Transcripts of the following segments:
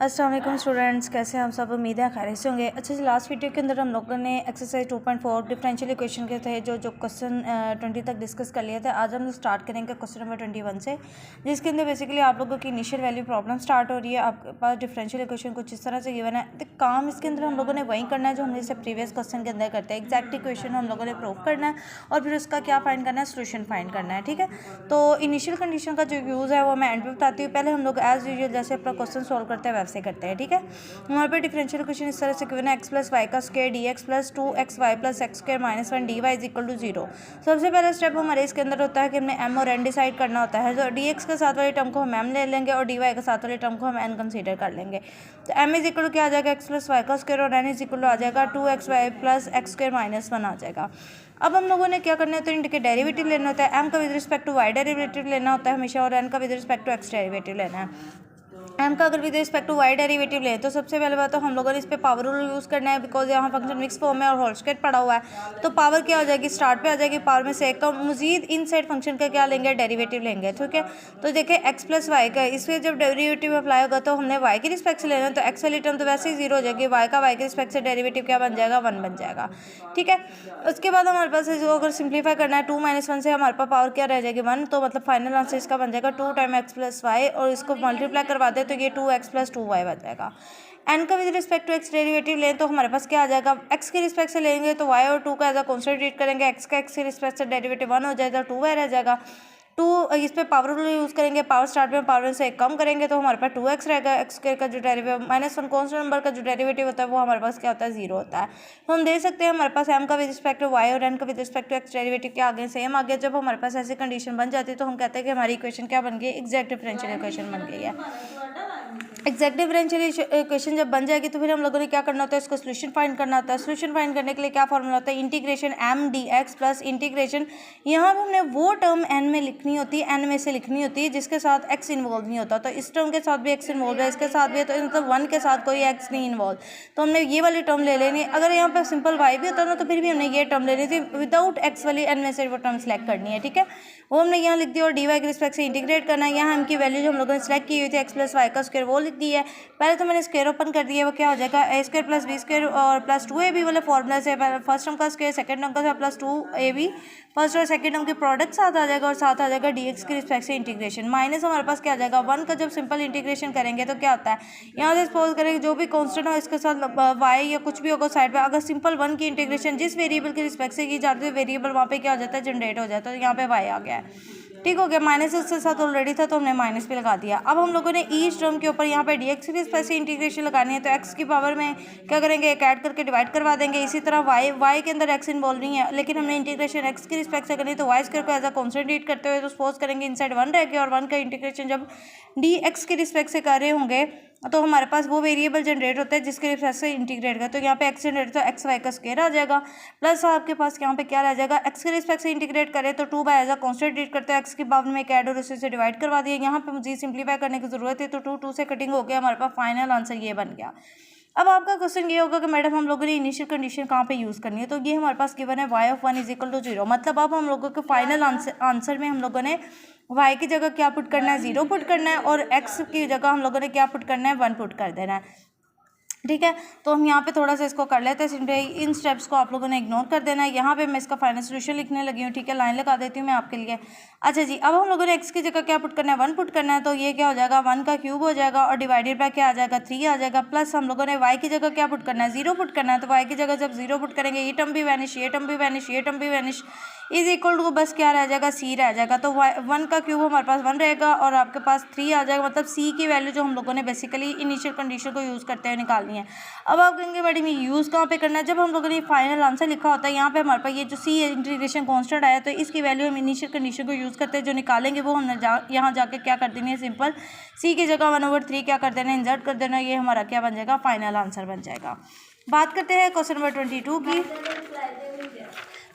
अस्सलाम वालेकुम स्टूडेंट्स, कैसे हैं हम सब। उम्मीद है खैरियत से होंगे। अच्छा जी, लास्ट वीडियो के अंदर हम लोगों ने एक्सरसाइज 2.4 डिफरेंशियल इक्वेशन के थे जो क्वेश्चन 20 तक डिस्कस कर लिए थे। आज हम स्टार्ट करेंगे क्वेश्चन नंबर 21 से, जिसके अंदर बेसिकली आप लोगों की इनिशियल वैल्यू प्रॉब्लम स्टार्ट हो रही है। आपके पास डिफरेंशियल इक्वेशन कुछ इस तरह से गिवन है। तो काम इसके अंदर हम लोगों ने वही करना है जो हमने इससे प्रीवियस क्वेश्चन के अंदर करते हैं। एग्जैक्ट इक्वेशन हम लोगों ने प्रूव करना है और फिर उसका क्या फाइंड करना है, सोल्यूशन फाइंड करना है। ठीक है, तो इनिशियल कंडीशन का जो यूज़ है वो मैं एंड पे बताती हूँ। पहले हम लोग एज यूजुअल जैसे अपना क्वेश्चन सॉल्व करते हैं वैसे करते हैं। ठीक है, हमारे पे डिफरेंशियल इक्वेशन इस तरह से गिवन है, एक्स प्लस वाई का square d x plus 2xy plus x square minus 1 d y is equal to 0। सबसे पहला स्टेप हमारे इसके अंदर होता है कि हमने एम और एन डिसाइड करना होता है। तो डी एक्स के साथ वाली टर्म को हम एम ले लेंगे और डी वाई के साथ वाली टर्म को हम एन कंसीडर कर लेंगे। तो एम इज इक्वल टू क्या आ जाएगा, एक्स प्लस वाई का स्क्वायर, और एन इज इक्वल टू आ जाएगा 2xy plus x square minus 1 आ जाएगा। अब हम लोगों ने क्या करना है, तो इनके डेरिवेटिव लेना होता है। एम का with respect to y derivative लेना होता है हमेशा, और एन का with respect to x derivative लेना है। एम का अगर with respect to y derivative ले तो सबसे पहले बात तो हम लोगों ने इस पे पावर रूल यूज़ करना है, बिकॉज यहाँ फंक्शन मिक्स फॉर्म है और होल स्क्वायर पड़ा हुआ है। तो पावर क्या हो जाएगी, स्टार्ट पे आ जाएगी पावर में से एक का मजीद इन साइड फंक्शन का क्या लेंगे, डेरिवेटिव लेंगे। ठीक है, तो देखिए एक्स प्लस वाई का इस पर जब डेरिवेटिव अप्लाई होगा तो हमने वाई की रिस्पेक्ट से लेना है, तो एक्स वाली टर्म तो वैसे ही जीरो हो जाएगी, वाई का वाई की रिस्पेक्ट से डेरिवेटिव क्या बन जाएगा, 1 बन जाएगा। ठीक है, उसके बाद हमारे पास इसको अगर सिंप्लीफाई करना है 2 - 1 से हमारे पास पावर क्या रह जाएगी, 1। तो मतलब फाइनल आंसर इसका बन जाएगा 2 टाइम एक्स प्लस वाई, और इसको मल्टीप्लाई करवा दे तो ये 2x प्लस 2y बन जाएगा। एन का with respect to x derivative लें तो हमारे पास क्या आ जाएगा, एक्स के रिस्पेक्ट से लेंगे तो y और 2 का एज अ कांस्टेंट ट्रीट करेंगे, एक्स का एक्स के रिस्पेक्ट से डेरिवेटिव 1 हो जाएगा, 2y रह जाएगा। 2 इस पे पावर रूल यूज़ करेंगे, पावर स्टार्ट में पावर से एक कम करेंगे तो हमारे पास 2x रहेगा। एक्स स्क्वायर का जो डेरिवेटिव -1 कॉन्स्टेंट नंबर का जो डेरिवेटिव होता है वो हमारे पास क्या होता है, 0 होता है। तो हम देख सकते हैं हमारे पास एम का विद रिस्पेक्ट टू वाई और एन का with respect to x derivative के आगे सेम आ गया। जब हमारे पास ऐसी कंडीशन बन जाती है तो हम कहते हैं कि हमारी इक्वेशन क्या बन गई, एग्जैक्ट डिफरेंशियल इक्वेशन बन गई है। एग्जैक्ट डिफरेंशियल इक्वेशन जब बन जाएगी तो फिर हम लोगों ने क्या करना होता है, इसको सोल्यूशन फाइंड करना होता है। सोल्यूशन फाइंड करने के लिए क्या फॉर्मूला होता है, integration m d x plus integration, यहाँ पर हमने वो टर्म एन में लिखनी होती है, एन में से लिखनी होती है जिसके साथ एक्स इन्वॉल्व नहीं होता। तो इस टर्म के साथ भी एक्स इन्वॉल्व है, इसके साथ भी है, तो मतलब 1 के साथ कोई एक्स नहीं इन्वॉल्व, तो हमने ये वाली टर्म ले लेनी। अगर यहाँ पर सिंपल वाई भी होता ना तो फिर भी हमने ये टर्म लेनी थी, विदाउट एक्स वाली एन में से वो टर्म सेलेक्ट करनी है। ठीक है, वो हमने यहाँ लिख दिया, और डी वाई के रिस्पेक्ट से इंटीग्रेट करना है। यहाँ एम की वैल्यू जो हम लोगों ने सेलेक्ट की हुई थी एक्स प्लस वाई का स्क्वायर वो लिख दी है। पहले तो मैंने स्क्वायर ओपन कर दिया, वो क्या हो जाएगा, ए स्क्वायर प्लस बी स्क्वायर और प्लस 2ab वाले फॉर्मूला से फर्स्ट टर्म का स्क्वायर सेकंड टर्म का प्लस 2ab, फर्स्ट और सेकंड टर्म के प्रोडक्ट साथ आ जाएगा, और साथ आ जाएगा dx के रिस्पेक्ट से इंटीग्रेशन माइनस हमारे पास क्या आ जाएगा 1 का। जब सिंपल इंटीग्रेशन करेंगे तो क्या होता है, यहाँ से सपोज करेंगे जो भी कांस्टेंट हो इसके साथ वाई या कुछ भी होगा साइड पे, अगर सिंपल 1 की इंटीग्रेशन जिस वेरिएबल के रिस्पेक्ट से की जाती है वेरिएबल वहाँ पे क्या हो जाता है, जनरेट हो जाता है। तो यहाँ पे वाई आ गया है, ठीक हो गया। माइनस इसके साथ ऑलरेडी था तो हमने माइनस पे लगा दिया। अब हम लोगों ने ईच टर्म के ऊपर यहाँ पे डी एक्स की रिस्पेक्ट से इंटीग्रेशन लगानी है, तो एक्स की पावर में क्या करेंगे, एक ऐड करके डिवाइड करवा देंगे। इसी तरह वाई के अंदर एक्स इन्वॉल्व नहीं है, लेकिन हमने इंटीग्रेशन एक्स की रिस्पेक्ट से करनी है, तो वाई स्क्वायर को एज अ कांस्टेंट ट्रीट करते हुए तो सपोज करेंगे इनसाइड 1 रह गया, और 1 का इंटीग्रेशन जब डी एक्स के रिस्पेक्ट से कर रहे होंगे तो हमारे पास वो वेरिएबल जनरेट होता है जिसके रिस्पेक्ट से इंटीग्रेट कर, तो यहाँ पे एक्स जनरेट तो एक्स वाई का स्क्वायर आ जाएगा, प्लस आपके पास यहाँ पे क्या रह जाएगा, एक्स के रिस्पेक्ट से इंटीग्रेट करें तो 2 by as a constant treat करते हैं, एक्स की पावर में एक ऐड और उसी से डिवाइड करवा दिया। यहाँ पे मुझे सिंप्लीफाई करने की जरूरत है, तो 2 से कटिंग हो गया, हमारे पास फाइनल आंसर ये बन गया। अब आपका क्वेश्चन ये होगा कि मैडम हम लोगों ने इनिशियल कंडीशन कहाँ पे यूज़ करनी है, तो ये हमारे पास गिवन है y of 1 is equal to 0। मतलब अब हम लोगों के फाइनल आंसर में हम लोगों ने y की जगह क्या पुट करना है, 0 पुट करना है, और x की जगह हम लोगों ने क्या पुट करना है, 1 पुट कर देना है। ठीक है, तो हम यहाँ पे थोड़ा सा इसको कर लेते हैं सिंपली, इन स्टेप्स को आप लोगों ने इग्नोर कर देना है। यहाँ पे मैं इसका फाइनल सोल्यूशन लिखने लगी हूँ। ठीक है, लाइन लगा देती हूँ मैं आपके लिए। अच्छा जी, अब हम लोगों ने x की जगह क्या पुट करना है, 1 पुट करना है, तो ये क्या हो जाएगा, 1 का क्यूब हो जाएगा, और डिवाइडेड बाय क्या आ जाएगा, 3 आ जाएगा, प्लस हम लोगों ने y की जगह क्या पुट करना है, 0 पुट करना है, तो y की जगह जब 0 पुट करेंगे ये टर्म भी वैनिश, ये टर्म भी वैनिश, ये टर्म भी वैनिश, इज इक्वल टू बस क्या रह जाएगा, c रह जाएगा। तो 1 का क्यूब हमारे पास 1 रहेगा, और आपके पास 3 आ जाएगा। मतलब c की वैल्यू जो हम लोगों ने बेसिकली इनिशियल कंडीशन को यूज़ करते हुए निकालनी है। अब आप कहेंगे मैडम ये यूज़ कहाँ पे करना है, जब हम लोगों ने फाइनल आंसर लिखा होता है यहाँ पे हमारे पास ये जो c इंटीग्रेशन कांस्टेंट आया, तो इसकी वैल्यू हम इनिशियल कंडीशन को यूज़ करते हैं, जो निकालेंगे वो हमने यहाँ जाके क्या कर देनी है, सिंपल c की जगह 1/3 क्या कर देना है, इंसर्ट कर देना, ये हमारा क्या बन जाएगा, फाइनल आंसर बन जाएगा। बात करते हैं क्वेश्चन नंबर 22 की।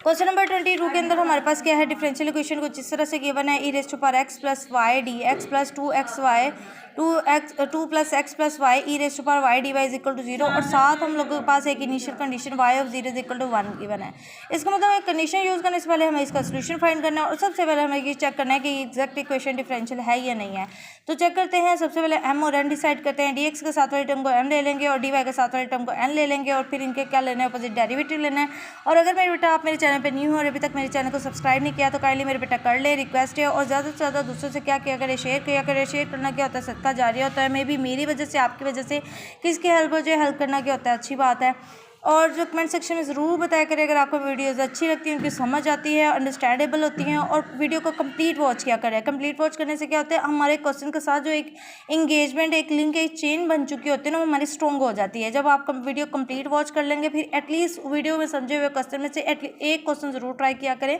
क्वेश्चन नंबर 22 के अंदर हमारे पास क्या है, डिफरेंशियल इक्वेशन कुछ इस तरह से गिवन है, e raise to power x plus y d x plus 2xy two plus x plus y e raise to power y d y is equal to 0 और साथ हम लोगों के पास एक initial condition y of 0 is equal to 1 given है। इसका मतलब एक कंडीशन यूज़ करने से पहले हमें इसका सोल्यूशन फाइंड करना है और सबसे पहले हमें ये चेक करना है कि एग्जैक्ट इक्वेशन डिफरेंशियल है या नहीं है। तो चेक करते हैं। सबसे पहले एम और एन डिसाइड करते हैं। डी एक्स के साथ वाले टर्म को एम ले लेंगे और डी वाई के साथ वाले टर्म को एन ले लेंगे और फिर इनके क्या लेना है, अपोजिट डेरिवेटिव लेना है। और अगर मेरे बेटा आप मेरे चैनल पे न्यू हो और अभी तक मेरे चैनल को सब्सक्राइब नहीं किया तो काइंडली मेरे बेटा कर ले, रिक्वेस्ट है। और ज़्यादा से ज़्यादा दूसरों से क्या किया करे, शेयर किया करे। शेयर करना क्या होता है, सदका जारिया होता है। मे भी मेरी वजह से, आपकी वजह से किसकी हेल्प हो जाए, हेल्प करना क्या होता है, अच्छी बात है। और जो कमेंट सेक्शन में ज़रूर बताया करें अगर आपको वीडियोज़ अच्छी लगती हैं, उनकी समझ आती है, अंडरस्टैंडेबल होती हैं। और वीडियो को कंप्लीट वॉच किया करें। कंप्लीट वॉच करने से क्या होता है, हमारे क्वेश्चन के साथ जो एक इंगेजमेंट, एक लिंक, एक चेन बन चुकी होती है ना, वो हमारी स्ट्रॉन्ग हो जाती है। जब आप वीडियो कंप्लीट वॉच कर लेंगे फिर एटलीस्ट वीडियो में समझे हुए क्वेश्चन में से एटलीस्ट एक क्वेश्चन ज़रूर ट्राई किया करें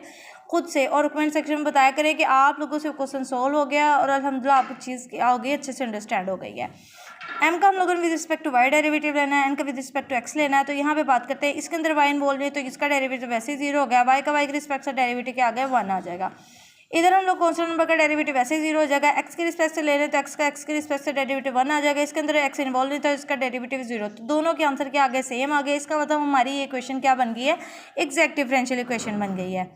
खुद से और कमेंट सेक्शन में बताया करें कि आप लोगों से क्वेश्चन सॉल्व हो गया और अल्हम्दुलिल्लाह आपको चीज़ आओगी अच्छे से अंडरस्टैंड हो गई है। एम का हम लोगों ने with respect to y derivative लेना है, एन का विद रिस्पेक्ट टू एक्स लेना है। तो यहाँ पे बात करते हैं, इसके अंदर वाई इन्वॉल्व है तो इसका डेरिवेटिव वैसे ही 0 हो गया। वाई का वाई के रिस्पेक्ट से डेरिवेटिव क्या आ गया, 1 आ जाएगा। इधर हम लोग कॉन्स्टेंट नंबर का डेरिवेटिव वैसे ही 0 हो जाएगा। एक्स के रिस्पेक्ट से ले रहे हैं तो एक्स का एक्स के रिस्पेक्ट से डेरिवेटिव 1 आ जाएगा। इसके अंदर एक्स इन्वॉल्व नहीं था, इसका डेरिवेटिव 0। तो दोनों के आंसर क्या आ गए, सेम आ गए। इसका मतलब हमारी ये इक्वेशन क्या बन गई है, एग्जैक्ट डिफरेंशियल इक्वेशन बन गई है।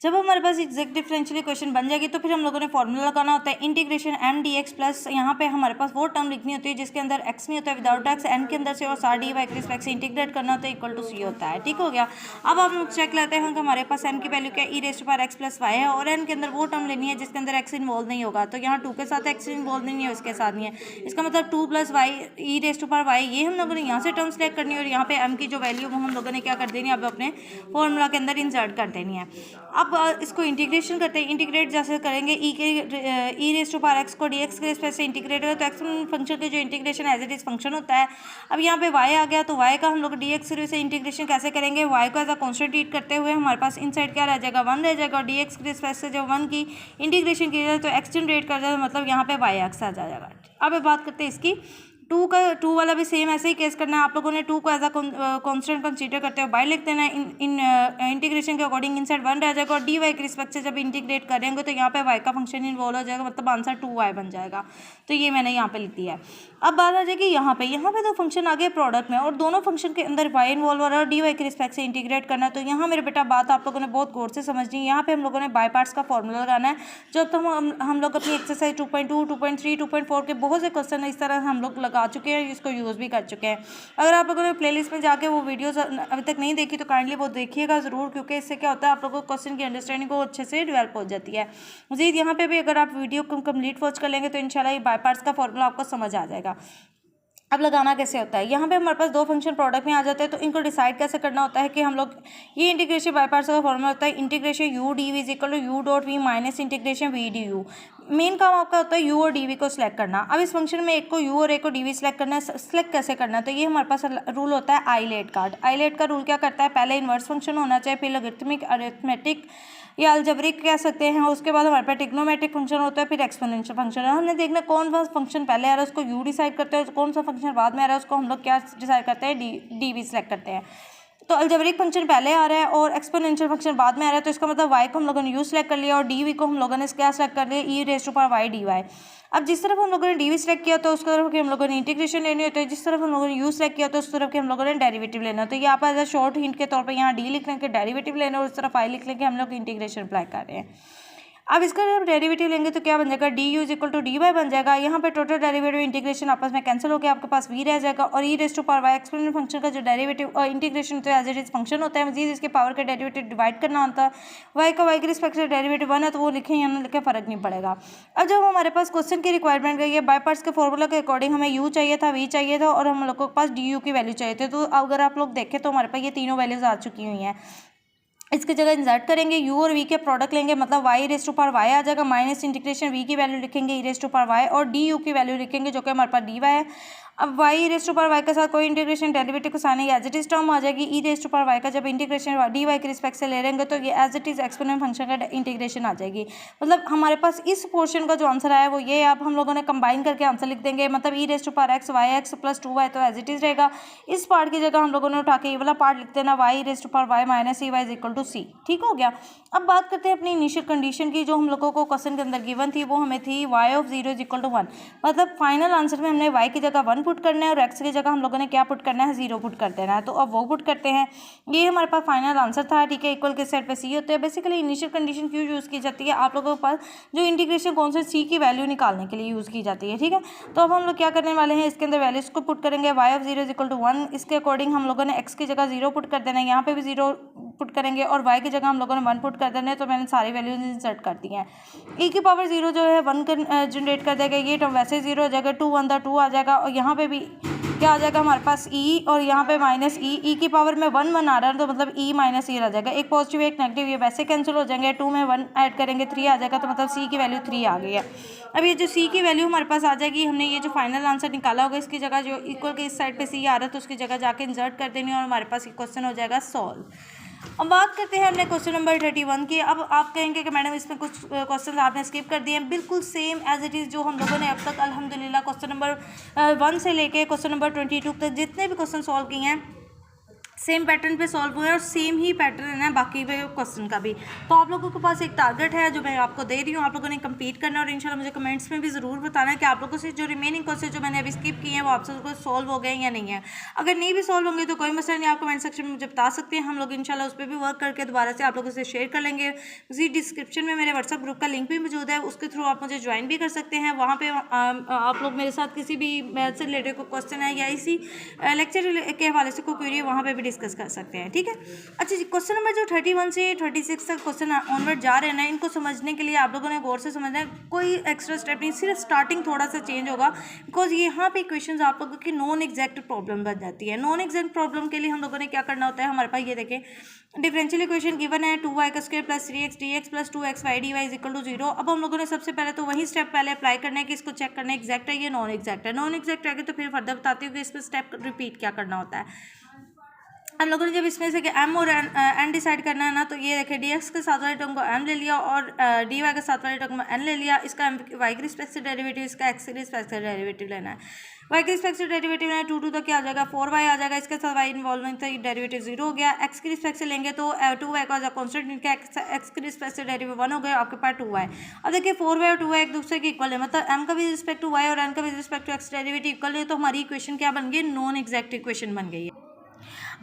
जब हमारे पास एग्जैक्ट डिफरेंशियल इक्वेशन बन जाएगी तो फिर हम लोगों ने फॉर्मूला लगाना होता है integration m d x plus यहाँ पे हमारे पास वो टर्म लिखनी होती है जिसके अंदर एक्स नहीं होता है, विदाउट एक्स, एन के अंदर से और सार डी वाई के रिस्पेक्ट से इंटीग्रेट करना होता है इक्वल टू सी होता है। ठीक हो गया। अब हम लोग चेक लेते हैं कि हमारे पास एम की वैल्यू क्या e raised power x plus y है और एन के अंदर वो टर्म लेनी है जिसके अंदर एक्स इन्वॉल्व नहीं होगा। तो यहाँ 2 के साथ एक्स इन्वॉल्व नहीं है, उसके साथ नहीं है। इसका मतलब 2 plus y e raised power Y, ये हम लोगों ने यहाँ से टर्म सेलेक्ट करनी है और यहाँ पे एम की जो वैल्यू वो हम लोगों ने क्या कर देनी है, अब अपने फॉर्मूला के अंदर इंसर्ट कर देनी है। अब इसको इंटीग्रेशन करते हैं। इंटीग्रेट जैसे करेंगे e raise to power x को डी एक्स के रिस्पेक्ट से इंटीग्रेट होगा तो एक्स फंक्शन के जो integration as it is function होता है। अब यहाँ पे वाई आ गया तो वाई का हम लोग डी एक्स से इंटीग्रेशन कैसे करेंगे, वाई को एज अ कॉन्स्टेंट ट्रीट करते हुए हमारे पास इन साइड क्या रह जाएगा, 1 रह जाएगा। और डी एक्स के रिस्पेक्ट से जब 1 की इंटीग्रेशन की जाए तो एक्स जनरेट कर जाए, मतलब यहाँ पे वाई एक्स आ जाएगा। अब बात करते हैं इसकी 2 वाला भी सेम ऐसे ही केस करना है। आप लोगों ने 2 को एज अ कॉन्स्टेंट कंसीडर करते हुए बाई लिख देना है। इन इंटीग्रेशन के अकॉर्डिंग इनसाइड 1 रह जाएगा और डी वाई के रिस्पेक्ट से जब इंटीग्रेट करेंगे तो यहाँ पे वाई का फंक्शन इन्वॉल्व हो जाएगा, मतलब आंसर 2y बन जाएगा। तो ये मैंने यहाँ पे लिख दिया है। अब बात आ जाएगी यहाँ पे तो फंक्शन आ गए प्रोडक्ट में और दोनों फंक्शन के अंदर वाई इन्वॉल्व हो रहा है और डी वाई के रिस्पेक्ट से इंटीग्रेट करना है। तो यहाँ मेरे बेटा बात आप लोगों ने बहुत गौर से समझनी है। यहाँ पे हम लोगों ने बाय पार्ट्स का फॉर्मूला लगाना है। जब तो हम लोग अपनी एक्सरसाइज 2.2, 2.3, 2.4 के बहुत से क्वेश्चन इस तरह हम लोग लगा चुके हैं, इसको यूज़ भी कर चुके हैं। अगर आप लोगों ने प्लेलिस्ट में जाके वो वीडियोस अभी तक नहीं देखी तो काइंडली वो देखिएगा ज़रूर, क्योंकि इससे क्या होता है आप लोगों को क्वेश्चन की अंडरस्टैंडिंग को अच्छे से डेवलप हो जाती है। मज़ीद यहाँ पे भी अगर आप वीडियो को कंप्लीट वॉच कर लेंगे तो इंशाल्लाह ये बाय पार्ट्स का फॉर्मूला आपको समझ आ जाएगा। अब लगाना कैसे होता है, यहाँ पे हमारे पास 2 फंक्शन प्रोडक्ट में आ जाते हैं तो इनको डिसाइड कैसे करना होता है कि हम लोग ये इंटीग्रेशन बाय पार्ट्स का फॉर्मूला होता है integration u d v is equal to u dot v minus integration v d u. Main काम आपका होता है यू और डी वी को सिलेक्ट करना। अब इस फंक्शन में एक को यू और एक को डी वी सिलेक्ट करना है। सिलेक्ट कैसे करना है, तो ये हमारे पास रूल होता है आईलेट का। आईलेट का रूल क्या करता है, पहले इन्वर्स फंक्शन होना चाहिए, फिर लॉगरिथमिक, अरिथमेटिक या अलजेब्रिक कह सकते हैं, उसके बाद हमारे पास ट्रिग्नोमेट्रिक फंक्शन होता है, फिर एक्सपोनेंशियल फंक्शन है। हमने देखना कौन सा फंक्शन पहले आ रहा है उसको यू डिसाइड करते हैं, कौन सा फंक्शन बाद में आ रहा है उसको हम लोग क्या डिसाइड करते हैं, डी वी सिलेक्ट करते हैं। तो अलजेब्रिक फंक्शन पहले आ रहा है और एक्सपोनेंशियल फंक्शन बाद में आ रहा है, तो इसका मतलब वाई को हम लोगों ने यू सिलेक्ट कर लिया और डी वी को हम लोगों ने क्या सिलेक्ट कर लिया, e raise to power y d y. अब जिस तरफ हम लोगों ने डी वी सिलेक्ट किया तो उस तरफ की हम लोगों ने इंटीग्रेशन लेनी होती है, जिस तरफ हम लोगों ने यू सिलेक्ट किया तो उस तरफ के हम लोगों ने डेरिवेटिव लेना होता है। ये आप एज अ शॉर्ट हिंट के तौर पर यहाँ डी लिख लेंगे डेरिवेटिव लेना और उस तरफ आई लिख लेंगे हम लोग इंटीग्रेशन अप्लाई कर रहे हैं। अब इसका जब डेरिवेटिव लेंगे तो क्या बन जाएगा, d u is equal to d y बन जाएगा। यहाँ पे टोटल डेरिवेटिव इंटीग्रेशन आपस में कैंसिल होकर आपके पास वी रह जाएगा और e raise to power y exponential function का जो डेरिवेटिव और इंटीग्रेशन तो एज इट इज फंक्शन होता है, मजीद इसके पावर का डेरिवेटिव डिवाइड करना होता है। वाई का वाई के रिस्पेक्ट से डेरिवेटिव 1 है तो वो लिखें या ना लिखें फ़र्क नहीं पड़ेगा। अब जब हमारे पास क्वेश्चन की रिक्वायरमेंट गई है बाय पार्ट्स के फॉर्मूला के अकॉर्डिंग हमें यू चाहिए था, वी चाहिए था और हम लोगों के पास डी यू की वैल्यू चाहिए थी। तो अगर आप लोग देखें तो हमारे पास ये तीनों वैल्यूज आ चुकी हुई हैं। इसकी जगह इंसर्ट करेंगे यू और वी के प्रोडक्ट लेंगे, मतलब y raise to power y आ जाएगा, माइनस इंटीग्रेशन वी की वैल्यू लिखेंगे e raise to power y और डी यू की वैल्यू लिखेंगे जो कि हमारे पास डी वाई है। अब वाई रेस्ट पावर वाई के साथ कोई इंटीग्रेशन डेरिवेटिव को sign as it is term आ जाएगी। ई रेस्ट पावर वाई का जब इंटीग्रेशन डी वाई के रिस्पेक्ट से ले रहेंगे तो ये as it is exponent function का इंटीग्रेशन आ जाएगी। मतलब हमारे पास इस पोर्शन का जो आंसर आया वो ये, अब हम लोगों ने कंबाइन करके आंसर लिख देंगे। मतलब e raised power x y x plus 2y तो एज इट इज रहेगा। इस पार्ट की जगह हम लोगों ने उठा के ये वाला पार्ट लिख देना, y raised power y minus e y is equal to C. ठीक हो गया। अब बात करते हैं अपनी इनिशियल कंडीशन की, जो हम लोगों को क्वेश्चन के अंदर गिवन थी। वो हमें थी y of 0 is equal to 1। मतलब फाइनल आंसर में हमने y की जगह 1 पुट करना है और x की जगह हम लोगों ने क्या पुट करना है, 0 पुट कर देना है। तो अब वो पुट करते हैं, ये हमारे पास फाइनल आंसर था। ठीक है, इक्वल के सेट पे c होते हैं। बेसिकली इनिशियल कंडीशन क्यों यूज़ की जाती है, आप लोगों के पास जो इंटीग्रेशन कौन से c की वैल्यू निकालने के लिए यूज़ की जाती है। ठीक है, तो अब हम लोग क्या करने वाले हैं, इसके अंदर वैल्यूज को पुट करेंगे। y of 0 is equal to 1, इसके अकॉर्डिंग हम लोगों ने x की जगह 0 पुट कर देना है, यहाँ पे भी 0 पुट करेंगे और y की जगह हम लोगों ने 1 पुट कर देना है। तो मैंने सारी वैल्यूज इंसर्ट कर दी हैं। e की पावर 0 जो है 1 जनरेट कर देगा, ये टर्म वैसे 0 हो जाएगा, 2 1 2 आ जाएगा और यहाँ पे भी क्या आ जाएगा हमारे पास e और यहाँ पे माइनस ई की पावर में 1 1 आ रहा है तो मतलब e माइनस ई आ जाएगा। एक पॉजिटिव एक नेगेटिव ये वैसे कैंसिल हो जाएंगे। 2 में 1 ऐड करेंगे 3 आ जाएगा, तो मतलब c की वैल्यू 3 आ गई है। अब ये जो c की वैल्यू हमारे पास आ जाएगी, हमने ये जो फाइनल आंसर निकाला होगा इसकी जगह जो इक्वल के इस साइड पे c आ रहा है तो उसकी जगह जाके इंसर्ट कर देनी और हमारे पास ये क्वेश्चन हो जाएगा सॉल्व। अब बात करते हैं हमने क्वेश्चन नंबर 31 की। अब आप कहेंगे कि मैडम इसमें कुछ क्वेश्चन आपने स्किप कर दिए हैं। बिल्कुल सेम एज इट इज़ जो हम लोगों ने अब तक अल्हम्दुलिल्लाह क्वेश्चन नंबर 1 से लेके क्वेश्चन नंबर 22 तक जितने भी क्वेश्चन सॉल्व किए हैं सेम पैटर्न पे सॉल्व हुए और सेम ही पैटर्न है बाकी पे क्वेश्चन का भी। तो आप लोगों के पास एक टारगेट है जो मैं आपको दे रही हूँ, आप लोगों ने कंप्लीट करना और इंशाल्लाह मुझे कमेंट्स में भी ज़रूर बताना है कि आप लोगों से जो रिमेनिंग क्वेश्चन जो मैंने अभी स्किप किए हैं वो आप सबको सॉल्व हो गए या नहीं है। अगर नहीं भी सॉल्व होंगे तो कोई मसला नहीं, आप कमेंट सेक्शन में मुझे बता सकते हैं, हम लोग इंशाल्लाह उस पर भी वर्क करके दोबारा से आप लोगों से शेयर कर लेंगे। उसी डिस्क्रिप्शन में मेरे व्हाट्सअप ग्रुप का लिंक भी मौजूद है, उसके थ्रू आप मुझे ज्वाइन भी कर सकते हैं। वहाँ पर आप लोग मेरे साथ किसी भी मैथ से रिलेटेड कोई क्वेश्चन है या इसी लेक्चर के हवाले से कोई क्वेरी है वहाँ पर भी डिस्कस कर सकते हैं। ठीक है, अच्छा जी, क्वेश्चन नंबर जो 31 से 36 तक क्वेश्चन ऑनवर्ड जा रहे हैं ना, इनको समझने के लिए आप लोगों ने गौर से समझना है। कोई एक्स्ट्रा स्टेप नहीं, सिर्फ स्टार्टिंग थोड़ा सा चेंज होगा बिकॉज यहाँ पे क्वेश्चंस आप लोगों की नॉन एग्जैक्ट प्रॉब्लम बन जाती है। नॉन एग्जैक्ट प्रॉब्लम के लिए हम लोगों ने क्या करना होता है, हमारे पास ये देखें डिफरेंशियल इक्वेशन गिवन है 2y का square plus 3x dx plus 2xy dy is equal to 0। अब हम लोगों ने सबसे पहले तो वही स्टेप पहले अप्लाई करना है कि इसको चेक करना है एग्जैक्ट है या नॉन एग्जैक्ट है। नॉन एग्जैक्ट है तो फिर फर्दर बताती हूँ कि इसमें स्टेप रिपीट क्या करना होता है। हम लोगों ने जब इसमें से कि m और n डिसाइड करना है ना, तो ये देखें dx के साथ वाले टर्म को m ले लिया और dy के साथ वाले टर्म को n ले लिया। इसका y के रिस्पेक्ट से डेरिवेटिव, इसका x के रिस्पेक्ट से डेरिवेटिव लेना है। y के रिस्पेक्ट से डेरिवेटिव लेना है 2 तक क्या आ जाएगा 4y आ जाएगा, इसके साथ y इन्वॉल्वमेंट था डेरिवेटिव 0 हो गया। x के रिस्पेक्ट से लेंगे तो 2y का कॉन्स्टेंट इनका x के रिस्पेक्ट से डेरिवेटिव 1 हो गया, आपके पास 2y। अब देखिए 4y और 2y एक दूसरे के इक्वल है, मतलब m का भी रिस्पेक्ट टू y और n का भी respect to x derivative equal है, तो हमारी इक्वेशन क्या बन गई, नॉन एग्जैक्ट इक्वेशन बन गई है।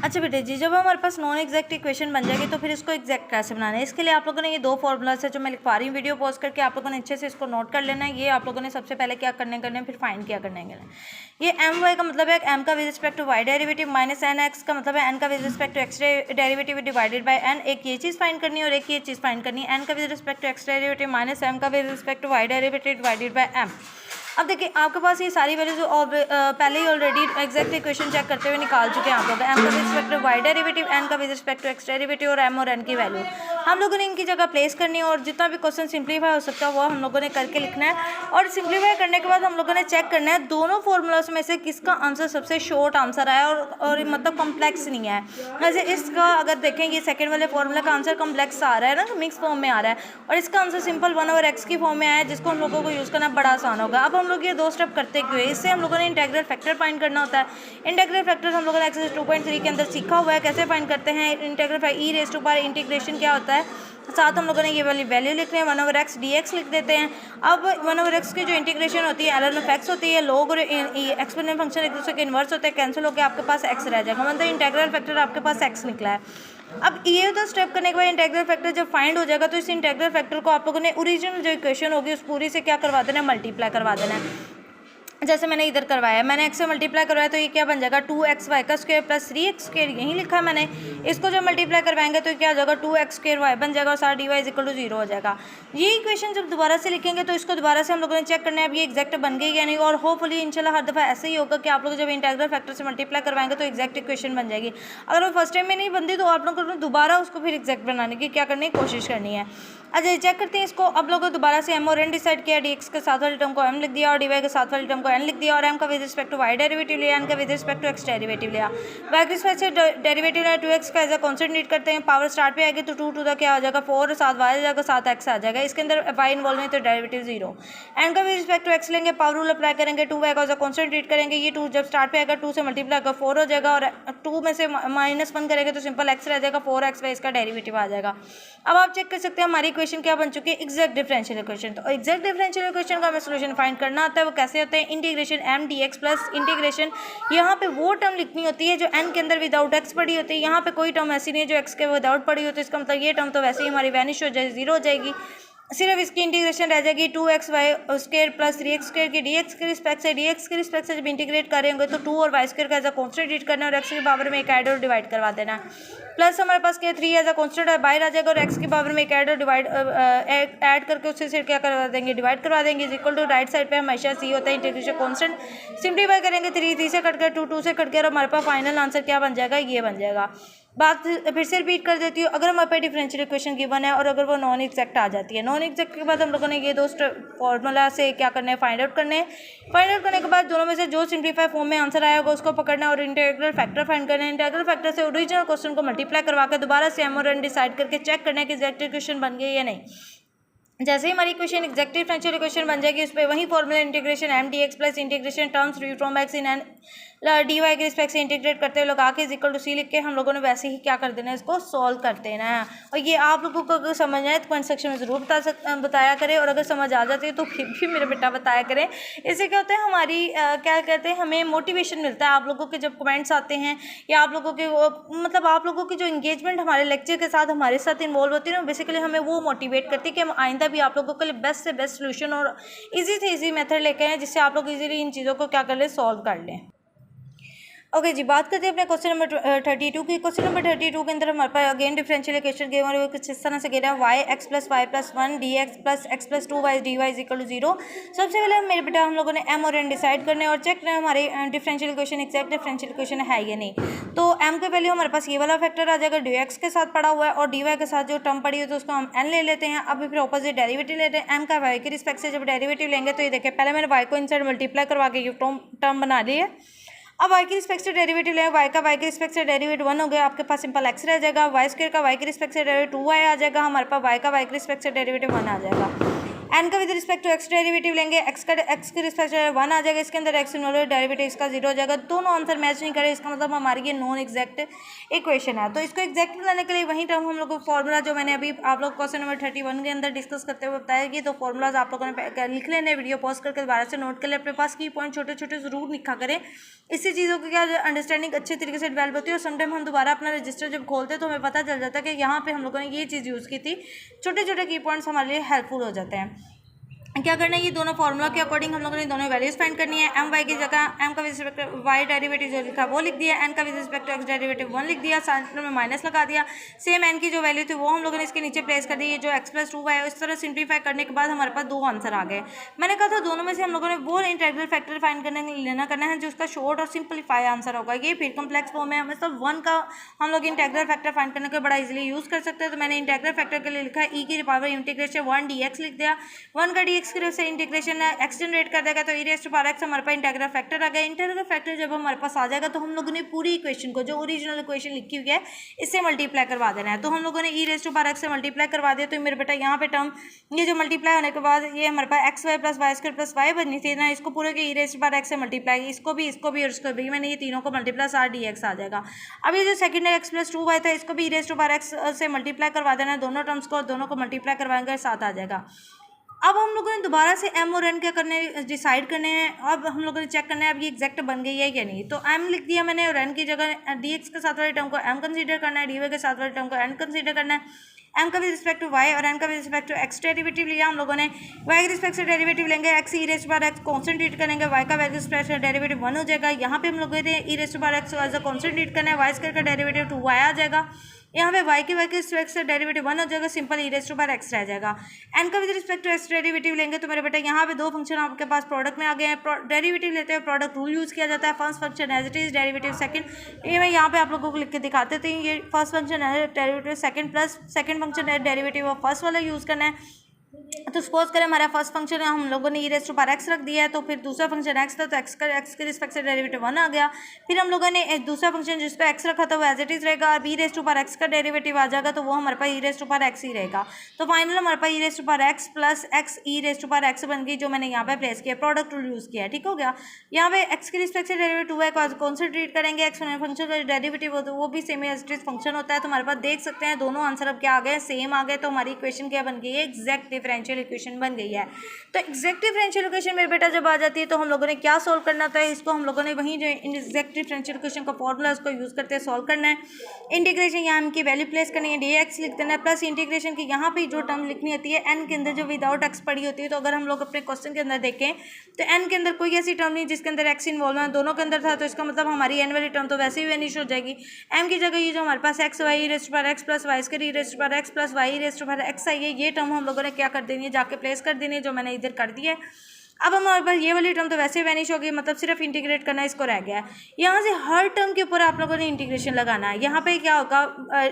अच्छा बेटे जी, जब हमारे पास नॉन एग्जैक्ट इक्वेशन बन जाएगी तो फिर इसको एग्जैक्ट कैसे बनाना है, इसके लिए आप लोगों ने ये 2 फॉर्मूलाज है जो मैं लिखवा रही हूँ, वीडियो पॉज करके आप लोगों ने अच्छे से इसको नोट कर लेना है। ये आप लोगों ने सबसे पहले क्या करने फिर फाइंड क्या करने के लिए। ये एम वाई का मतलब है एम का with respect to y derivative minus n x का मतलब है एन का with respect to x derivative divided by n. एक ये चीज़ फाइंड करनी है और एक ये चीज़ फाइंड करनी है, एन का with respect to x derivative minus M का with respect to y derivative divided by M. अब देखिए आपके पास ये सारी वैल्यूज पहले ही ऑलरेडी एग्जैक्ट इक्वेशन चेक करते हुए निकाल चुके हैं आप लोग। एम का with respect to y derivative, N का with respect to x derivative और एम और एन की वैल्यू हम लोगों ने इनकी जगह प्लेस करनी है और जितना भी क्वेश्चन सिंप्लीफाई हो सकता है वो हम लोगों ने करके लिखना है। और सिंप्लीफाई करने के बाद हम लोगों ने चेक करना है दोनों फॉर्मूलाज में से किसका आंसर सबसे शॉर्ट आंसर आया और मतलब कॉम्प्लेक्स नहीं है। वैसे इसका अगर देखें ये सेकेंड वाले फॉर्मूला का आंसर कॉम्प्लेक्स आ रहा है ना, मिक्स फॉर्म में आ रहा है, और इसका आंसर सिंपल 1/x की फॉर्म में आया है जिसको हम लोगों को यूज़ करना बड़ा आसान होगा। अब हम लोग ये 2 स्टेप करते हुए इससे हम लोगों ने इंटीग्रल फैक्टर फाइंड करना होता है। इंटीग्रल फैक्टर हम लोगों ने एक्सरसाइज 2.3 के अंदर सीखा हुआ है, कैसे फाइंड करते हैं। Integral e raise to power integration क्या होता है, साथ हम लोगों ने ये वाली वैल्यू लिख रहे हैं 1/x dx लिख देते हैं। अब 1/x की जो इंटीग्रेशन होती है ln ऑफ x होती है, log और एक्सपोनेंशियल फंक्शन एक दूसरे के इन्वर्स होते हैं, कैंसिल होकर आपके पास x रह जाएगा, मतलब इंटीग्रल फैक्टर आपके पास x निकला है। अब ये तो स्टेप करने के बाद इंटीग्रल फैक्टर जब फाइंड हो जाएगा तो इस इंटीग्रल फैक्टर को आप लोगों ने ओरिजिनल जो इक्वेशन होगी उस पूरी से क्या करवा देना है, मल्टीप्लाई करवा देना है। जैसे मैंने इधर करवाया, मैंने x से मल्टीप्लाई करवाया तो ये क्या बन जाएगा 2xy का स्क्वायर प्लस 3x स्क्वायर, यही लिखा है मैंने। इसको जब मल्टीप्लाई करवाएंगे तो क्या हो जाएगा 2x स्क्वायर y बन जाएगा और सारा dy इज इक्वल टू 0 हो जाएगा। ये इक्वेशन जब दोबारा से लिखेंगे तो इसको दोबारा से हम लोगों ने चेक करना है अब ये एग्जैक्ट बन गई या नहीं, और होपफुली इंशाल्लाह हर दफ़ा ऐसे ही होगा कि आप लोग जब इंटीग्रल फैक्टर से मल्टीप्लाई करवाएंगे तो एग्जैक्ट इक्वेशन बन जाएगी। अगर वो फर्स्ट टाइम में नहीं बनती तो आप लोगों को दोबारा उसको फिर एग्जैक्ट बनाने की क्या करनी है, कोशिश करनी है। अच्छा चेक करते हैं इसको। अब लोगों दोबारा से m और n डिसाइड किया, dx के साथ वाले टर्म को m लिख दिया और dy के साथ वाले टर्म को एन लिख दिया और एम का with respect to y derivative लिया, एन का with respect to x derivative लिया। वाई के रिस्पेक्ट से डेरिवेटिव लिया, 2x का एज अ कॉन्स्टेंट रीड करते हैं, पावर स्टार्ट पे आएगी तो 2 टू द क्या हो जाएगा 4 और 7 वाई आ जाएगा 7x आ जाएगा, इसके अंदर वाई इन्वॉल्व है तो डेरिवेटिव 0। एन का विद रिस्पेक्ट टू एक्स लेंगे, पावर रूल अप्लाई करेंगे, 2y का एज अ कॉन्स्टेंट रीड करेंगे, ये 2 जब स्टार्ट पे आएगा 2 से मल्टीप्लाई होगा 4 हो जाएगा और 2 में से -1 करेंगे तो सिंपल x रह जाएगा, 4x वाई इसका डेरिवेटिव आ जाएगा। अब आप चेक कर सकते हैं हमारी इक्वेशन क्या बन चुकी है, एग्जैक्ट डिफरेंशियल इक्वेशन। तो एग्जैक्ट डिफरेंशियल इक्वेशन का हमें सोल्यूशन फाइंड करना आता है, वो कैसे होते हैं, integration m dx plus integration, यहाँ पे वो टर्म लिखनी होती है जो n के अंदर विदाउट x पड़ी होती है, यहाँ पे कोई टर्म ऐसी नहीं है जो x के विदाउट पड़ी होती है, इसका मतलब ये टर्म तो वैसे ही हमारी वैनिश हो जाए 0 हो जाएगी, सिर्फ इसकी इंटीग्रेशन रह जाएगी 2xy square plus 3x square की dx के रिस्पेक्ट से जब इंटीग्रेट करेंगे तो 2 और y स्क्वायर का एज अ कॉन्स्टेंट रीड करना है और x की पावर में एक ऐड और डिवाइड करवा देना है, प्लस हमारे पास क्या 3 एज अ कॉन्स्टेंट बाहर आ जाएगा और x की पावर में एक ऐड और डिवाइड ऐड करके उससे सिर्फ क्या करवा देंगे डिवाइड करवा देंगे, is equal to right side पे हमेशा c होता है इंटीग्रेशन कॉन्स्टेंट, सिंप्लीफाई करेंगे 3 से कट कर 2 से कट कर और हमारे पास फाइनल आंसर क्या बन जाएगा, ये बन जाएगा। बात फिर से रिपीट कर देती हूँ, अगर हमारे पास डिफरेंशियल इक्वेशन गिवन है और अगर वो नॉन एग्जैक्ट आ जाती है, नॉन एग्जैक्ट के बाद हम लोगों ने ये दो फॉर्मूला से क्या करना है फाइंड आउट करने हैं, फाइंड आउट करने के बाद दोनों में से जो सिंप्लीफाई फॉर्म में आंसर आया होगा उसको पकड़ना है और इंटीग्रल फैक्टर फाइंड करना है, इंटीग्रल फैक्टर से ओरिजिनल क्वेश्चन को मल्टीप्लाई करवा के दोबारा से m और n डिसाइड करके चेक करना है कि एग्जैक्ट इक्वेशन बन गई या नहीं। जैसे ही हमारी इक्वेशन एग्जैक्ट डिफरेंशियल इक्वेशन बन जाएगी उस पर वही formula integration m dx plus integration terms from x in an dy के रिस्पेक्ट से इंटीग्रेट करते हैं लोग आके इज इक्वल टू c लिख के हम लोगों ने वैसे ही क्या कर देना है, इसको सॉल्व कर देना है। और ये आप लोगों को अगर समझ आए तो कमेंट सेक्शन में ज़रूर बताया करें और अगर समझ आ जाती है तो फिर भी मेरे बेटा बताया करें, इससे क्या होता है हमारी क्या कहते हैं हमें मोटिवेशन मिलता है, आप लोगों के जब कमेंट्स आते हैं या आप लोगों के मतलब आप लोगों की जो इंगेजमेंट हमारे लेक्चर के साथ हमारे साथ इन्वॉल्व होती है ना, बेसिकली हमें वो मोटिवेट करती है कि हम आइंदा भी आप लोगों के लिए बेस्ट से बेस्ट सोल्यूशन और ईजी से ईजी मेथड लेके आएँ जिससे आप लोग ईजिली इन चीज़ों को क्या कर लें सॉल्व कर लें। ओके जी, बात करते हैं अपने क्वेश्चन नंबर 32 की। क्वेश्चन नंबर 32 के अंदर हमारे पास अगेन डिफरेंशियल इक्वेशन गिवन और वो कुछ इस तरह से गिरा है y x plus y plus 1 d x plus x plus 2 y d y is equal to 0। सबसे पहले मेरे बेटा हम लोगों ने एम और एन डिसाइड करने और चेक करना हमारे differential equation exact differential equation है या नहीं। तो एम के पहले हमारे पास ये वाला फैक्टर आ जाएगा डी एक्स के साथ पड़ा हुआ है और डी वाई के साथ जो टर्म पड़ी है तो उसको हम एन ले लेते हैं। अभी फिर ऑपोजिट डेरिवेटिव लेते हैं, एम का वाई के रिस्पेक्ट से जब डेरिवेटिव लेंगे तो ये देखिए पहले मैंने वाई को इनसाइड मल्टीप्लाई करवा के ये टर्म बना ली है। अब y के रिस्पेक्ट से डेरिवेटिव लें, y का y के रिस्पेक्ट से डेरिवेटिव 1 हो गया, आपके पास सिंपल x रह जाएगा, y स्क्वायर का y के रिस्पेक्ट से डेरिवेटिव 2y आ जाएगा, हमारे पास y का y के रिस्पेक्ट से डेरिवेटिव 1 आ जाएगा। n का with respect to x derivative लेंगे, x के रिस्पेक्ट से 1 आ जाएगा, इसके अंदर x इन्वॉल्व डेरिवेटिव इसका 0 हो जाएगा। दोनों आंसर मैच नहीं करे, इसका मतलब हमारी ये नॉन एग्जैक्ट इक्वेशन है। तो इसको एग्जैक्ट बनाने के लिए वही टर्म हम लोग को फॉर्मूला जो मैंने अभी आप लोग क्वेश्चन नंबर 31 के अंदर डिस्कस करते हुए बताया कि तो फॉर्मूलाज आप लोगों ने लिख लेने, वीडियो पॉज करके दोबारा से नोट कर ले, अपने पास की पॉइंट छोटे छोटे ज़रूर लिखा करें, इससे चीज़ों की क्या अंडरस्टैंडिंग अच्छे तरीके से डेवलप होती है और समटाइम हम दोबारा अपना रजिस्टर जब खोलते हैं तो हमें पता चल जाता है कि यहाँ पे हम लोगों ने ये चीज़ यूज़ की थी। छोटे छोटे की पॉइंट्स हमारे लिए हेल्पफुल हो जाते हैं। क्या करना है, ये दोनों फॉर्मूला के अकॉर्डिंग हम लोगों ने दोनों वैल्यूज फाइंड करनी है। एम वाई की जगह एम का विद रिस्पेक्ट वाई डेरिवेटिव जो लिखा वो लिख दिया, एन का विद रिस्पेक्ट एक्स डेरिवेटिव 1 लिख दिया, सेंटर में माइनस लगा दिया। सेम एन की जो वैल्यू थी वो हम लोगों ने इसके नीचे प्लेस कर दी, ये जो एक्स प्लस 2 वाई है। इस तरह सिंप्लीफाई करने के बाद हमारे पास 2 आंसर आ गए। मैंने कहा था दोनों में से हम लोगों ने वो इंटीग्रल फैक्टर फाइंड करना है जो उसका शॉर्ट और सिंप्लीफाई आंसर होगा। ये फिर कम्प्लेक्स फॉर्म है, मतलब 1 का हम लोग इंटीग्रल फैक्टर फाइंड करने के बड़ा इजीली यूज़ कर सकते हैं। तो मैंने इंटीग्रल फैक्टर के लिए लिखा ई की पावर इंटीग्रेशन 1 dx लिख दिया, 1 का dx की से इंटीग्रेशन एक्स जनरेट कर देगा तो e raise to power x हमारे पास इंटीग्रल फैक्टर आ गया। इंटीग्रल फैक्टर जब हमारे पास आ जाएगा तो हम लोगों ने पूरी इक्वेशन को जो ओरिजिनल इक्वेशन लिखी हुई है इससे मल्टीप्लाई करवा देना है। तो हम लोगों ने e raise to power x से मल्टीप्लाई करवा दिया। तो मेरे बेटा यहाँ पे टर्म ये जो मल्टीप्लाई होने के बाद ये हमारे पास x y plus y square plus y बननी थी ना, इसको पूरे के e raise to power x से मल्टीप्लाई, इसको भी और इसको भी मैंने ये तीनों को मल्टीप्लाई सार डी एक्स आ जाएगा। अब ये जो सेकंड एक्स प्लस 2 वाई था इसको भी e raise to power x से मल्टीप्लाई करवा देना है, दोनों टर्म्स को, दोनों को मल्टीप्लाई करवाएंगे 7 आ जाएगा। अब हम लोगों ने दोबारा से एम और एन क्या करने डिसाइड करने हैं। अब हम लोगों ने चेक करना है अब ये एग्जैक्ट बन गई है या नहीं। तो एम लिख दिया मैंने और एन की जगह डी एक्स के साथ वाले टर्म को एम कंसीडर करना है, डी वाई के साथ वाले टर्म को एन कंसीडर करना है। एम का विद रिस्पेक्ट टू वाई और एन का with respect to x derivative लिया हम लोगों ने, वाई के रिस्पेक्ट से डेरिवेटिव लेंगे, x e raise to power x constant करेंगे, वाई का विद रिस्पेक्ट से डेरिवेटिव 1 हो जाएगा। यहाँ पे हम लोग गए थे e raise to power x as a constant करना है, वाई स्क्वायर का डेरिवेटिव 2y आ जाएगा। यहाँ पे y के रिस्पेक्ट से डेरिवेटिव 1 हो जाएगा, simple e raise to power x रह जाएगा। एन का with respect to x derivative लेंगे तो मेरे बेटा यहाँ पे 2 फंक्शन आपके पास प्रोडक्ट में आ गए हैं। डेरिवेटिव लेते हुए प्रोडक्ट रूल यूज़ किया जाता है, first function as it is derivative second. ये मैं यहाँ पे आप लोगों को लिख के दिखाते थे, ये फर्स्ट फंक्शन है derivative second plus second function है डेरिवेटिव ऑफ फर्स्ट वाला यूज़ करना है। तो सपोज करें हमारा फर्स्ट फंक्शन हम लोगों ने e raise to power x रख दिया है, तो फिर दूसरा फंक्शन एक्स था, तो एक्स के रिस्पेक्ट से डेरिवेटिव 1 आ गया। फिर हम लोगों ने दूसरा फंक्शन जिस पर एक्स रखा था वो एज इट इज़ रहेगा। अब e raise to power x का डेरिवेटिव आ जाएगा, तो वो हमारे पास e raise to power x ही रहेगा। तो फाइनल हमारे पास e raise to power x plus x e raise to power x बन गई, जो मैंने यहाँ पे प्लेस किया, प्रोडक्ट रूल यूज़ किया है। ठीक हो गया। यहाँ पे एक्स के रिस्पेक्ट से डेरिवेटिव है, कौन से ट्रीट करेंगे, एक्स फंक्शन का डेरिवेटिव होता है वो भी same as it is function होता है। तो हमारे पास देख सकते हैं दोनों आंसर अब क्या आ गए, सेम आ गए। तो हमारी इक्वेशन क्या बन गई है, एग्जैक्ट डिफरेंशियल इक्वेशन बन गई है। तो एग्जैक्ट डिफरेंशियल इक्वेशन मेरे बेटा जब आ जाती है तो हम लोगों ने क्या सोल्व करना था, इसको हम लोगों ने वहीं जो एग्जैक्ट डिफरेंशियल इक्वेशन का फॉर्मूला उसको यूज़ करते हैं सोल्व करना है। इंटीग्रेशन यहाँ की वैल्यू प्लेस करनी है, dx लिख देना है, प्लस इंटीग्रेशन की यहाँ पे जो टर्म लिखनी होती है n के अंदर जो विदाउट x पड़ी होती है। तो अगर हम लोग अपने क्वेश्चन के अंदर देखें तो n के अंदर कोई ऐसी टर्म नहीं जिसके अंदर x इन्वॉल्व है, दोनों के अंदर था। तो इसका मतलब हमारी n वाली टर्म तो वैसे ही वैनिश हो जाएगी। m की जगह ये जो हमारे पास x y raise to power x plus y square raise to power x plus y raise to power x आई है, ये टर्म हम लोगों ने क्या कर देनी है, जाके प्लेस कर देनी है, जो मैंने इधर कर दिया है। अब हमारे पास ये वाली टर्म तो वैसे वैनिश हो गई, मतलब सिर्फ इंटीग्रेट करना इसको रह गया है। यहाँ से हर टर्म के ऊपर आप लोगों ने इंटीग्रेशन लगाना है। यहाँ पे क्या होगा,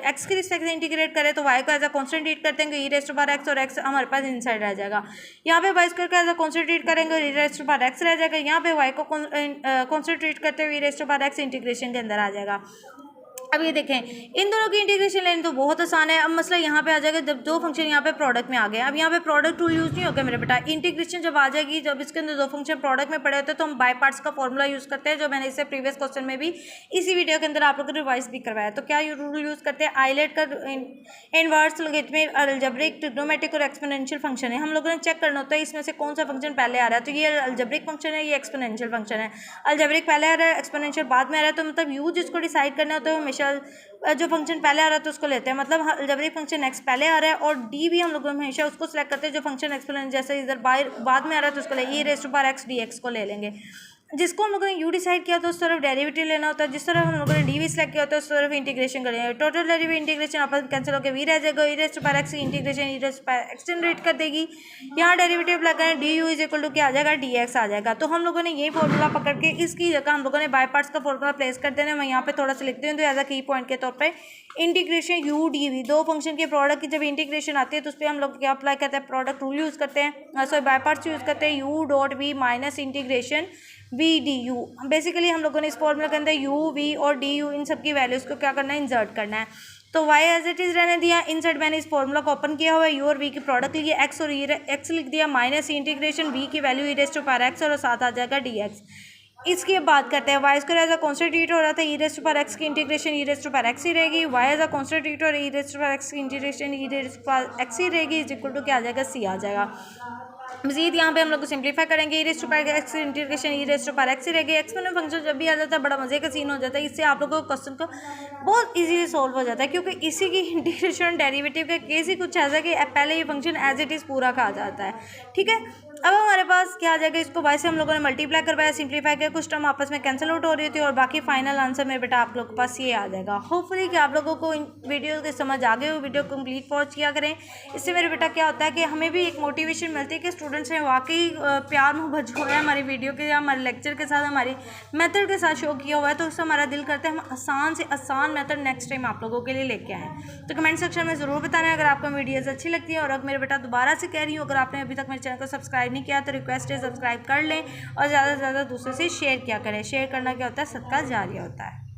एक्स के रिस्पेक्ट से इंटीग्रेट करें तो वाई को एज अ कॉन्स्टेंट ट्रीट करते हैं, e raise to power x, और एक्स हमारे पास इनसाइड रह जाएगा। यहाँ पे वाई स्क्वायर को एज अ कॉन्स्टेंट ट्रीट करेंगे, e raise to power x रह जाएगा। यहाँ पे वाई को कॉन्स्टेंट ट्रीट करते हुए e raise to power x integration के अंदर आ जाएगा। अब ये देखें, इन दोनों की इंटीग्रेशन लेनी तो बहुत आसान है। अब मसला यहाँ पे आ जाएगा जब दो फंक्शन यहाँ पे प्रोडक्ट में आ गए। अब यहाँ पे प्रोडक्ट रूल यूज़ नहीं होगा मेरे बेटा, इंटीग्रेशन जब आ जाएगी, जब इसके अंदर दो फंक्शन प्रोडक्ट में पड़े होते हैं तो हम बाय पार्ट्स का फॉर्मूला यूज़ करते हैं, जो मैंने इससे प्रीवियस क्वेश्चन में भी इसी वीडियो के अंदर आप लोगों को रिवाइज भी करवाया। तो क्या रूल यूज़ करते हैं, आइलेट का इनवर्स, लोगरिथमिक, अलजेब्रिक, ट्रिग्नोमेट्रिक और एक्सपोनेंशियल फंक्शन है। हम लोगों ने चेक करना होता है इसमें से कौन सा फंक्शन पहले आ रहा है। तो ये अलजेब्रिक फंक्शन है, ये एक्सपोनेंशियल फंक्शन है। अलजेब्रिक पहले आ रहा है, एक्सपोनेंशियल बाद में आ रहा है। तो मतलब यू जिसको डिसाइड करना होता है हमेशा जो फंक्शन पहले आ रहा है तो उसको लेते हैं, मतलब अलजेब्रिक फंक्शन एक्स पहले आ रहा है, और डी भी हम लोग हमेशा उसको सेलेक्ट करते हैं जो फंक्शन एक्सपोनेंशियल जैसे इधर बाद में आ रहा है तो उसको ले e raise to power x d x को ले लेंगे। जिसको हम लोगों ने यू डिसाइड किया तो उस तरफ डेरिवेटिव लेना होता है, जिस तरफ हम लोगों ने डी भी सिलेक्ट किया होता है उस तरफ इंटीग्रेशन करेंगे। टोटल डेरिवेटिव इंटीग्रेशन आपस में कैंसिल होकर वी रह जाएगा, e raise to power x integration e raise to power x generate कर देगी। यहाँ डेरिवेटिव लगाएं, d u is equal to क्या आ जाएगा, डी एक्स आ जाएगा। तो हम लोगों ने यही फॉर्मूला पकड़ के इसकी जगह हम लोगों ने बाय पार्ट्स का फॉर्मूला प्लेस कर देना। मैं यहाँ पे थोड़ा सा लिखती हूँ तो एज अ की पॉइंट के तौर पर इंटीग्रेशन यू डी वी, दो फंक्शन के प्रोडक्ट की जब इंटीग्रेशन आती है तो उस पर हम लोग क्या अप्लाई करते हैं, प्रोडक्ट रूल यूज़ करते हैं, सॉरी बाय पार्ट्स यूज़ करते हैं, u dot v minus integration v d u. Basically हम लोगों ने इस फॉर्मूला के अंदर यू वी और डी यू इन सब की वैल्यूज़ को क्या करना है, इंसर्ट करना है। तो y एज इट इज़ रहने दिया, इनसाइड मैंने इस फॉर्मूला को ओपन किया हुआ है, यू और वी की प्रोडक्ट लिए एक्स और एक्स लिख दिया, माइनस इंटीग्रेशन वी की value e raise to power x और साथ आ जाएगा डी एक्स। इसकी बात करते हैं, y square as a constant treat हो रहा था, e raise to power x की integration e raise to power x ही रहेगी, y as a constant treat और e raise to power x की integration e raise to power x ही रहेगी, इज इक्वल टू क्या आ जाएगा, सी आ जाएगा। मजीद यहाँ पे हम लोग को सिंप्लीफाई करेंगे, e raise to power x integration e raise to power x ही रहेगी। एक्सपोनेंट फंक्शन जब भी आ जाता है बड़ा मजे का सीन हो जाता है, इससे आप लोगों को क्वेश्चन को बहुत इजीली सॉल्व हो जाता है, क्योंकि इसी की इंटीग्रेशन डेरिवेटिव का केस ही कुछ ऐसा कि पहले ये फंक्शन एज इट इज़ पूरा कहा जाता है। ठीक है, अब हमारे पास क्या आ जाएगा, इसको वाई से हम लोगों ने मल्टीप्लाई करवाया, सिंप्लीफाई किया, कुछ टर्म आपस में कैंसिल आउट हो रही थी और बाकी फाइनल आंसर मेरे बेटा आप लोगों के पास ये आ जाएगा। होपफुली कि आप लोगों को इन वीडियो के समझ आ गए हो, वीडियो कंप्लीट वॉच किया करें। इससे मेरे बेटा क्या होता है कि हमें भी एक मोटिवेशन मिलती है कि स्टूडेंट्स ने वाकई प्यार मोहब्बत जो है हमारी वीडियो के या हमारे लेक्चर के साथ हमारी मेथड के साथ शो किया हुआ है, तो उससे हमारा दिल करता है हम आसान से आसान मेथड नेक्स्ट टाइम आप लोगों के लिए लेके आएँ। तो कमेंट सेक्शन में ज़रूर बताना है अगर आपको वीडियोज़ अच्छी लगती है। और अब मेरे बेटा दोबारा से कह रही हूँ, अगर आपने अभी तक मेरे चैनल को सब्सक्राइब नहीं किया तो रिक्वेस्ट है सब्सक्राइब कर लें और ज़्यादा से ज़्यादा दूसरों से शेयर किया करें। शेयर करना क्या होता है, सदका जारिया होता है।